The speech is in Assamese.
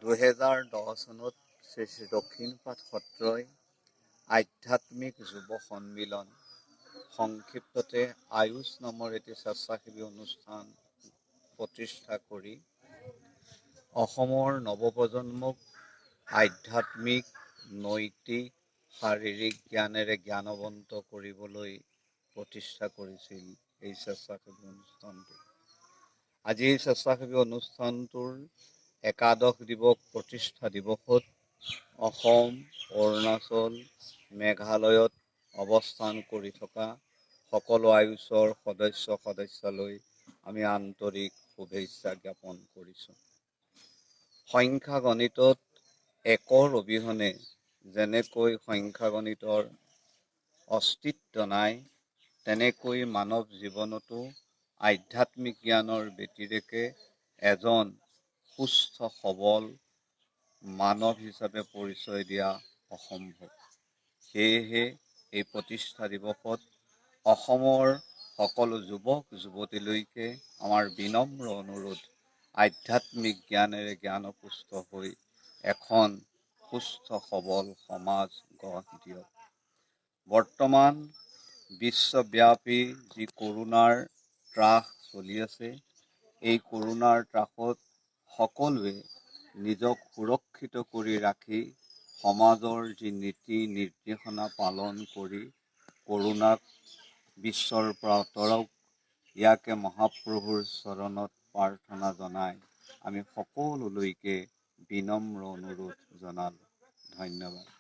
2010 চনত শ্ৰী শ্ৰী দক্ষিণপাট সত্ৰই আধ্যাত্মিক যুৱ সন্মিলন সংক্ষিপ্ততে আয়ুষ নামৰ এটি স্বেচ্ছাসেৱী অনুষ্ঠান প্ৰতিষ্ঠা কৰি অসমৰ নৱপ্ৰজন্মক আধ্যাত্মিক, নৈতিক, শাৰীৰিক জ্ঞানেৰে জ্ঞানৱন্ত কৰিবলৈ প্ৰতিষ্ঠা কৰিছিল এই স্বেচ্ছাসেৱী অনুষ্ঠানটো। আজি এই স্বেচ্ছাসেৱী অনুষ্ঠানটোৰ একাদশ দিৱস প্ৰতিষ্ঠা দিৱসত অসম, অৰুণাচল, মেঘালয়ত অৱস্থান কৰি থকা সকলো আয়ুষৰ সদস্যলৈ আমি আন্তৰিক শুভেচ্ছা জ্ঞাপন কৰিছোঁ। সংখ্যা গণিতত একৰ অবিহনে যেনেকৈ সংখ্যা গণিতৰ অস্তিত্ব নাই, তেনেকৈ মানৱ জীৱনতো আধ্যাত্মিক জ্ঞানৰ ব্যতিৰেকে এজন সুস্থ সবল মানৱ হিচাপে পৰিচয় দিয়া অসম্ভৱ। সেয়েহে এই প্ৰতিষ্ঠা দিৱসত অসমৰ সকলো যুৱক যুৱতীলৈকে আমাৰ বিনম্ৰ অনুৰোধ, আধ্যাত্মিক জ্ঞানেৰে জ্ঞানপুষ্ট হৈ এখন সুস্থ সবল সমাজ গঢ় দিয়ক। বৰ্তমান বিশ্বব্যাপী যি কৰোনাৰ ত্ৰাস চলি আছে, এই কৰোনাৰ ত্ৰাসত সকলোৱে নিজক সুৰক্ষিত কৰি ৰাখি সমাজৰ যি নীতি নিৰ্দেশনা পালন কৰি কৰোনাক বিশ্বৰ পৰা আঁতৰাওক, ইয়াকে মহাপ্ৰভুৰ চৰণত প্ৰাৰ্থনা জনাই আমি সকলোলৈকে বিনম্ৰ অনুৰোধ জনালোঁ। ধন্যবাদ।